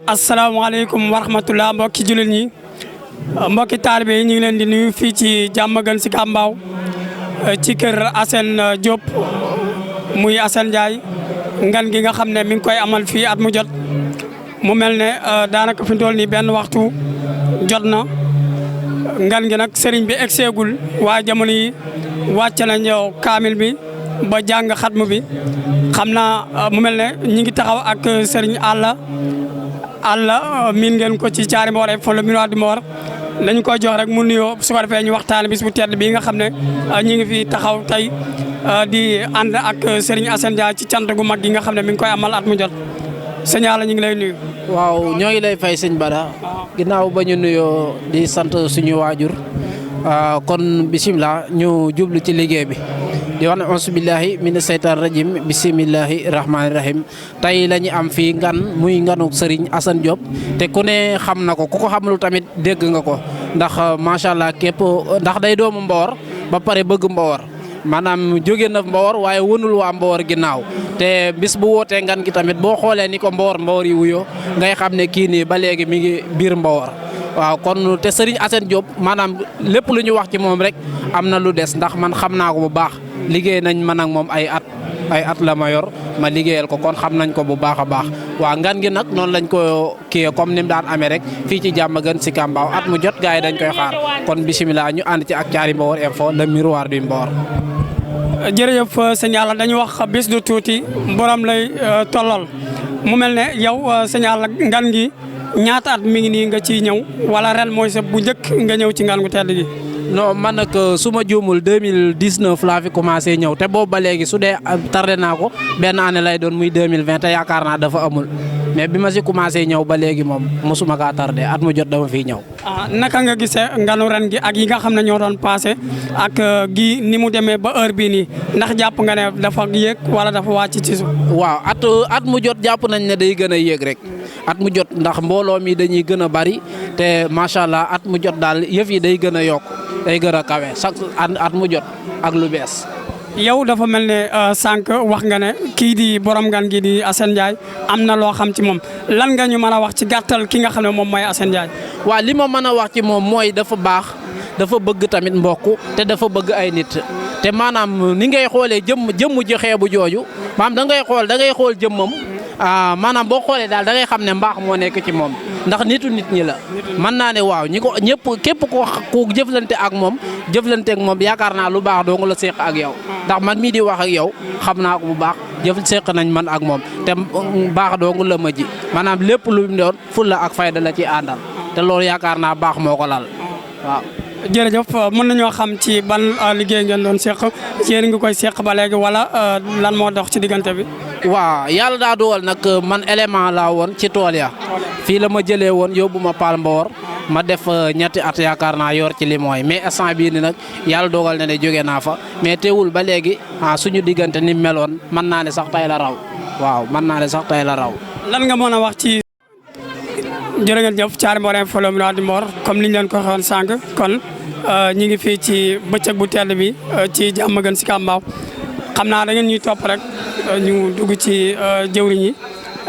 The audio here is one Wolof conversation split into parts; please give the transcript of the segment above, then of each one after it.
asalaamaaleykum wa rahmatulah mbokki jullit ñi mbokki taalibe yi ñu ngi leen di nuyu fii ci Diamaguène Sicap Mbao ci kër Assane Diop muy Assane Ndiaye ngan gi nga xam ne mi ngi koy amal fii at mu jot mu mel ne daanaka fi mu toll nii benn waxtu jot na ngan gi nag sëriñ bi egseegul waaye jamono yi wàcc nañ kaamil bi ba jàng xatmu bi xam naa mu mel ne ñi ngi taxaw ak sëriñ Alla miin ngeen ko ci Thiary Mbor FM le miroir du Mor dañu koy jox rek mu nuyoo su ko defee ñu waxtaane bis bu tedd bii nga xam ne ñi ngi fi taxaw tey di ànd ak Serigne Assane Ndiaye ci cant gu mag gi nga xam ne mi ngi koy amal at mu jot sëñ Alla ñu ngi lay nuyu. waaw ñoo ngi lay fay sëñ Bada ginnaaw ba ñu nuyoo di sant suñu waajur kon bisimilah ñu jublu ci liggéey bi di wax ne auzu billahi mina seytaan rajim bisimillahi rahmaani rahim tey la ñu am fii ngan muy nganu Serigne Assane Diop te ku ne xam na ko ku ko xamul tamit dégg nga ko ndax macha allah képp ndax day doomu Mbawar ba pare bëgg Mbawar maanaam jóge na Mbawar waaye wënul waa Mbawar ginnaaw te bis bu wootee ngan gi tamit boo xoolee ni ko Mbawar yi wuyoo ngay xam ne kii nii ba léegi mi ngi biir Mbawar waaw kon te Serigne Assane Diop maanaam lépp lu ñu wax ci moom rek am na lu des ndax man xam naa ko bu baax liggéey nañ man ak moom ay at la ma yor ma liggéeyal ko kon xam nañ ko bu baax a baax waaw ngan gi nag noonu lañ ko kii comme ni mu daan amee rek fii ci Diamaguène Sicap Mbao at mu jot gars yi dañ koy xaar kon bisimilah ñu ànd ci ak Thiary Mbor Info le miroir du Mbor. jërëjëf sëñ Alla dañu wax bis du tuuti borom lay tollal mu mel ne yow sëñ Alla ngan gi ñaata at mi ngi nii nga ciy ñëw wala ren mooy sa bu njëkk nga ñëw ci ngan gu tedd gi. non man nag su ma juumul 2019 laa fi commencé ñëw te boobu ba léegi su dee tardé naa ko benn année lay doon muy 2020 te yaakaar naa dafa amul mais bi ma si commencé ñëw ba léegi moom mosuma kaa tardé at mu jot dama fiy ñëw. naka nga gisee nganu ren gi ak yi nga xam ne ñoo doon passé ak gi ni mu demee ba heure bii nii ndax jàpp nga ne dafa yéeg wala dafa wàcc ci suuf. waaw at mu jot jàpp nañ ne day gën a yéeg rek at mu jot ndax mbooloo mi dañuy gën a bari te macha allah at mu jot daal yëf yi day gën a yokk. day gën a kawe chaque at mu jot ak lu bees. yow dafa mel ne sànq wax nga ne kii di borom ngan gi di Assane Ndiaye am na loo xam ci moom lan nga ñu mën a wax ci gàttal ki nga xam ne moom mooy Assane Ndiaye. waaw li ma mën a wax ci moom mooy dafa baax dafa bëgg tamit mbokk te dafa bëgg ay nit te maanaam ni ngay xoolee jëmm ji xeebu jooju maanaam da ngay xool jëmmam maanaam boo xoolee daal da ngay xam ne mbaax moo nekk ci moom. ndax nitu nit ñi la mën naa ne waaw ñi ko ñëpp képp ku jëflante ak moom yaakaar naa lu baax doo nga la seq ak yow ndax man mii di wax ak yow xam naa ko bu baax seq nañ man ak moom te baax doo nga la ma ji maanaam lépp lu mu doon fulla ak fayda la ci àndal te loolu yaakaar naa baax moo ko lal waaw. jërëjëf mën nañoo xam ci ban liggéey ngeen doon seq yéen ngi koy seq ba léegi wala lan moo dox ci diggante bi. waaw yàlla daa dogal nag man élément laa woon ci tool ya fii la ma jëlee woon yóbbu ma Paal Mbawar ma def ñetti at yaakaar naa yor ci li mooy mais instant bii ni nag yàlla dogal na ne jóge naa fa mais teewul ba léegi suñu diggante ni meloon mën naa ne sax tay la raw waaw mën naa ne sax tay la raw. lan nga mën a wax ci. jërë ngeen jëf Thiary Mbor Info le miroir du Mor comme niñ leen ko waxoon sànq kon ñi ngi fii ci bëccëg bu tedd bi ci Diamaguène Sicap Mbao xam naa da ngeen ñuy topp rek ñu dugg ci jëwriñ yi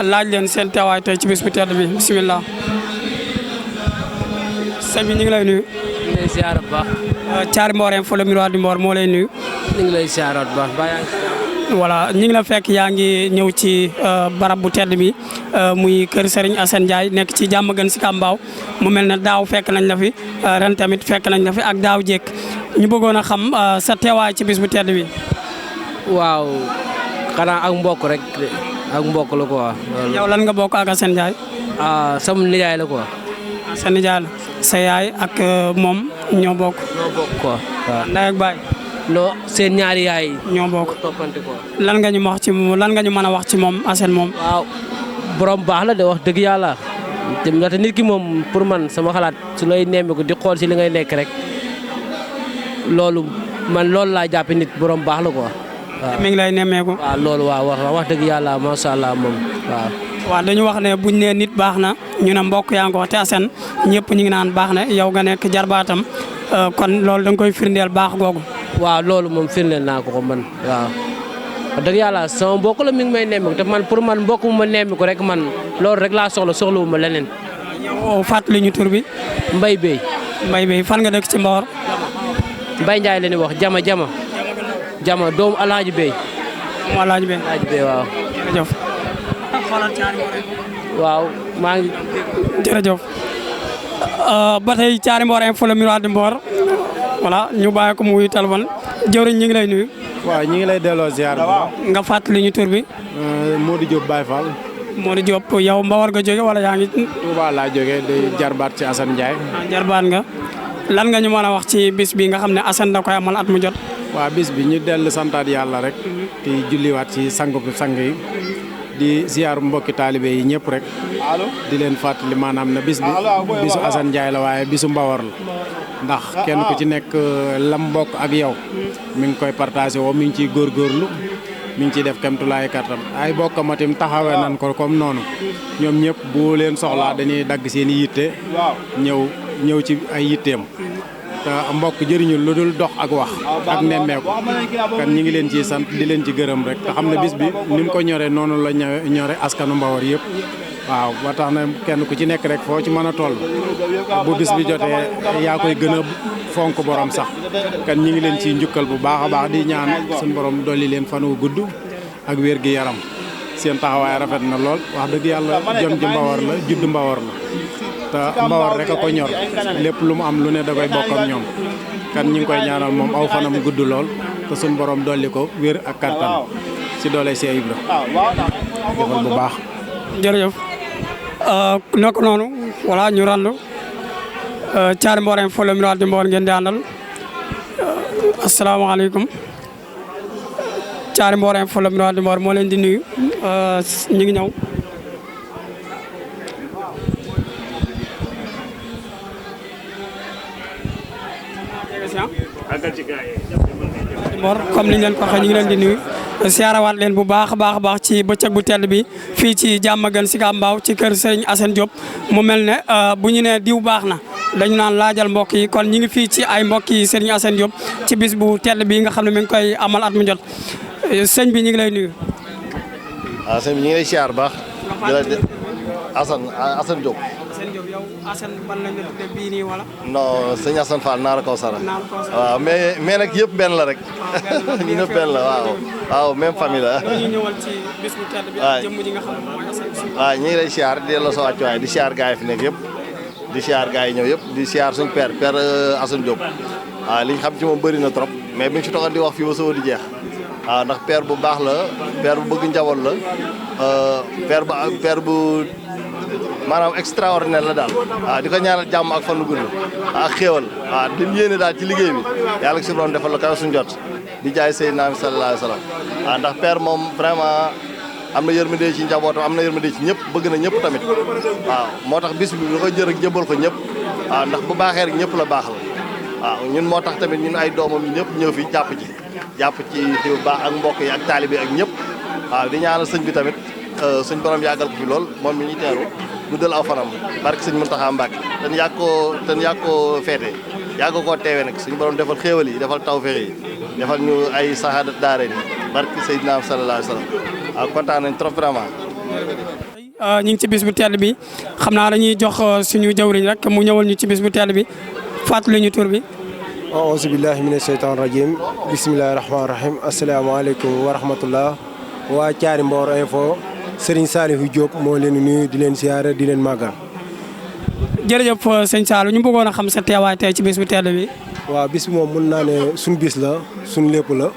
laaj leen seen teewaay tey ci bis bu tedd bi bisimilah. sëñ bi ñu ngi lay nuyu. ñu ngi lay ziar bu baax. Thiary Mbor Info le miroir du Mor moo lay nuyu. ñu ngi lay ziar bu baax voilà ñu ngi la fekk yaa ngi ñëw ci barab bu tedd bi muy kër Serigne Assane Ndiaye nekk ci Diamaguène Sicap Mbao mu mel ne daaw fekk nañ la fi ren tamit fekk nañ la fi ak daaw jékk ñu bëggoon a xam sa teewaay ci bis bu tedd bi. waaw xanaa ak mbokk rek ak mbokk la quoi. yow lan nga bokk ak Assane Ndiaye. sama nijaay la quoi. sa nijaay la sa yaay ak moom ñoo bokk. ñoo bokk quoi waaw. ndey ak baay. non seen ñaari yaay. ñoo bokk toppante quoi. lan nga ñu wax ci lan nga ñu mën a wax ci moom Assane moom. waaw borom baax la de wax dëgg yàlla te nit ki moom pour man sama xalaat su lay nemmeeku di xool si li ngay nekk rek loolu laa jàppe nit borom baax la quoi. waaw mi ngi lay nemmeeku. waaw loolu waaw wax dëgg yàlla macha allah moom waaw. waaw dañu wax ne buñ ne nit baax na ñu ne mbokk yaa ngi ko wax te Assane ñëpp ñu ngi naan baax na yow nga nekk jarbaatam kon loolu da nga koy firndeel baax googu. waaw loolu moom firndeel naa ko man waaw. wax dëgg yàlla sama mbokk la mi ngi may nemmiku te man pour man mbokk mu ma nemmiku rek man loolu rek laa soxlawu ma leneen. yow fàttali ñu tur bi. Mbaye Bey. Mbaye Bey fan nga dëkk ci Mbawar. Mbaye Ndiaye la ñuy wax jama doomu Alaaji Bey. doomu Alaaji Bey. Alaaji Bey waaw. jërëjëf. waaw maa ngi. jërëjëf. ba tey Thiary Mbor info le miroir de Mbor voilà ñu bàyyi ko mu wuyu téléphone jëwriñ ñu ngi lay nuyu. waaw ñu ngi lay delloo ziar bi. nga fàttali ñu tur bi. Modou Diop Baye Fall. Modou Diop yow Mbawar nga jóge wala yaa ngi. Touba laa jógee di jarbaat ci Assane Ndiaye. jarbaat nga lan nga ñu mën a wax ci bis bi nga xam ne Assane da koy amal at mu jot. waaw bis bi ñu dellu santaat yàlla rek. di julliwaat ci sang yi. di ziar mbokki taalibe yi ñëpp rek. di leen fàttali maanaam na bis bi bisu Assane Ndiaye la waaye bisu Mbawar la. ndax kenn ku ci nekk lam bokk ak yow. mi ngi koy partagé woo mi ngi ciy góorgóorlu. mi ngi ciy def kemtulaay kattam ay bokkam itam taxawee nan ko comme noonu. ñoom ñëpp bu leen soxlaa dañuy dagg seen i yitte. ñëw ci ay yitteem. te mbokk jëriñul lu dul dox ak wax ak nemmeeku kan ñi ngi leen ciy sant di leen ci gërëm rek te xam ne bis bi ni mu ko ñoree noonu la ñore askanu Mbawar yëpp waaw ba tax na kenn ku ci nekk rek foo ci mën a toll bu bis bi jotee yaa koy gën a fonk borom sax kan ñi ngi leen ciy njukkal bu baax a baax di ñaan suñu borom dolli leen fan wu gudd ak wér gi yaram seen taxawaay rafet na lool wax dëgg yàlla jom ji Mbawar la judd Mbawar la te Mbawar rek a ko ñor lépp lu mu am lu ne da koy bokk ak ñoom kan ñi ngi koy ñaanal moom aw fanam gudd lool te suñ borom dolli ko wér ak kattan si doole Cheikh Ibra defal bu baax. jërëjëf nokk noonu voilà ñu randu Thiary Mbor info le miroir de Mbor ngeen di àndal asalaamaaleykum Thiary Mbor info le miroir de Mbor moo leen di nuyu ñu ngi ñëw. Mbor comme ni ñu leen ko waxee ñu ngi leen di nuyu siyaarawaat leen bu baax a baax ci bëccëg bu tedd bi fii ci Diamaguène Sicap Mbao ci kër Serigne Assane Diop mu mel ne bu ñu nee diw baax na dañu naan laajal mbokk yi kon ñi ngi fii ci ay mbokk yi Serigne Assane Diop ci bis bu tedd bi nga xam ne mi ngi koy amal at mu jot sëñ bi ñu ngi lay nuyu. waaw sëñ bi ñu ngi lay siyaar baax. Assane Diop. Assane Diop yow Assane ban la nga tuddee bii nii wala. non sëñ Assane Fall Naara Kawsara. waaw mais nag yëpp benn la rek. ñëpp benn la waaw même famille la. ñu ñëwal ci bis bu tedd bi ak jëmm ji nga xam ne mooy Assane. waaw ñu ngi lay siyaar di la soo wàccuwaay di siyaar gars yi fi nekk yëpp. di siyaar gars yi ñëw yëpp di siyaar suñu père Assane Diop. waaw li ñu xam ci moom bëri na trop mais biñ ci toogoon di wax fii ba soo di jeex. waaw ndax père bu baax la père bu bëgg njaboot la père bu maanaam extraordinaire la daal waaw di ko ñaanal jàmm ak fan lu gudd ak xéewal waaw di yéene daal ci liggéey bi yàlla si doon defal la kaw suñu jot di jaay Seydina sallallahu alayhi wa sallam waaw ndax père moom vraiment am na yërmande ci njabootam am na yërmande ci ñëpp bëgg na ñëpp tamit waaw moo tax bis bi da koy jër ak jëbal ko ñëpp waaw ndax bu baaxee rek ñëpp la baaxal waaw ñun moo tax tamit ñun ay doomam ñëpp ñëw fi jàpp ci bu baax ak mbokk yi ak taalibe ak ñëpp waaw di ñaanal sëñ bi tamit suñ borom yàggal ko fi lool moom mi ñuy teeru guddal aw fanam barke sëñ Mountakha Mbacké ten yàgg koo feete yàgg koo teewee nag suñu borom defal xéewal yi defal tawfeex yi defal ñu ay saxaadat daare ni barke Seydina sallallahu alayhi wa sallam waaw kontaan nañ trop vraiment. ñu ngi ci bis bu tedd bi xam naa dañuy jox suñu jawriñ rek mu ñëwal ñu ci bis bu tedd bi fàttali ñu tur bi. auzu billahi mina sheytaan rajim bismillahi rahmaani rahim asalaamaaleykum wa rahmatullah waa Thiary Mbor info Serigne Saliou Diop moo leen di nuyu di leen siyaare di leen màggal. jërëjëf sëñ Saliou ñu bëggoon a xam sa teewaay tey ci bis bu tedd bi. waaw bis bi moom mun naa ne suñ bis la suñ lépp la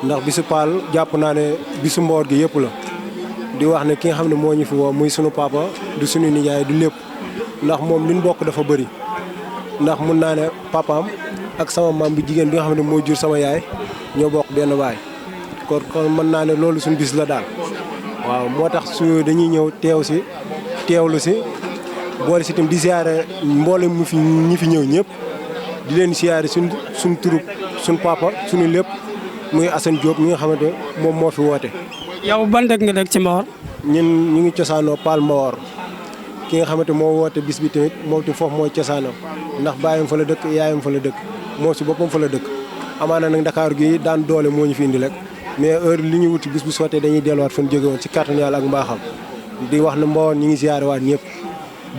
ndax bisu Paal jàpp naa ne bisu Mbor gi yëpp la di wax ne ki nga xam ne moo ñu fi woo muy sunu papa du suñu nijaay du lépp ndax moom li ñu bokk dafa bëri ndax mun naa ne papaam ak sama maam bu jigéen bi nga xam ne moo jur sama yaay ñoo bokk benn baay kon mën naa ne loolu suñu bis la daal waaw moo tax su dañuy ñëw teewlu si boole si itam di siyaare mboolem ñi fi ñëw ñëpp di leen siyaare suñ turub suñ papa suñu lépp muy Assane Diop mi nga xamante moom moo fi woote. yow ban dëkk nga dëkk ci Mbawar. ñun ñu ngi cosaanoo Paal Mbawar ki nga xamante moo woote bis bi tamit moom tamit foofu mooy cosaanoo ndax baayam fa la dëkk yaayam fa la dëkk moo si boppam fa la dëkk amaana nag Dakar gi daan doole moo ñu fi indi rek mais heure li ñu wuti bis bu sottee dañuy delluwaat fan jóge woon ci kàttan yàlla ak mbaaxam di wax ne Mbawar ñi ngi ziare waat ñëpp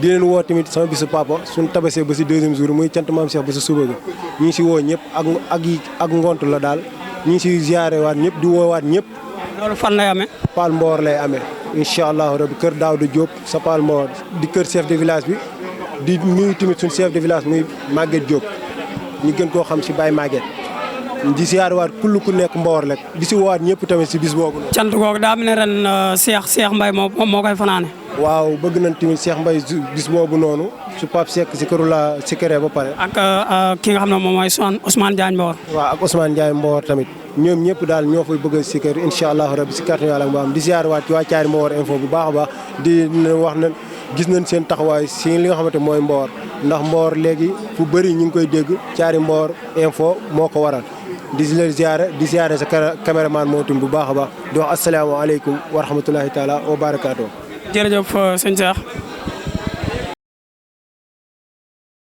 di leen woo tamit sama bisu papa suñ tabasee ba si 2e jour muy cant maam Cheikh ba si suba ga ñu ngi si woo ñëpp ak ngont la daal ñu ngi si ziare waat ñëpp di woowaat ñëpp. loolu fan lay amee. Paal Mbawar lay amee incha allahu rabi kër Daouda Diop sa Paal Mbawar di kër chef de village bi di nuyu tamit suñ chef de village muy Maguette Diop ñu gën koo xam si Baye Maguette di ziare waat kull ku nekk Mbawar rek di si woowaat ñëpp tamit si bis boobu. cant googu daa mel ne ren Cheikh Mbaye moo koy fanaane. waaw bëgg nañ tamit Cheikh Mbaye bis boobu noonu su Pape Seck si këru la si këree ba pare. ak ki nga xam ne moom mooy Ousmane Diagne Mbawar. waaw ak Ousmane Diagne Mbawar tamit ñoom ñëpp daal ñoo fay bëgg a si kër incha allahu rabi si kàttan yàlla ak di ziare waat ci waa Thiaré Mbawar info bu baax a baax di wax ne gis nañ seen taxawaay si li nga xamante mooy Mbawar ndax Mbawar léegi fu bëri ñu ngi koy dégg Thiaré Mbawar info moo ko waral di leen ziare sa caméraman moo tim bu baax a baax di wax asalaamaaleykum wa rahmatulahi taala wa barakaatu. jërëjëf sëñ Cheikh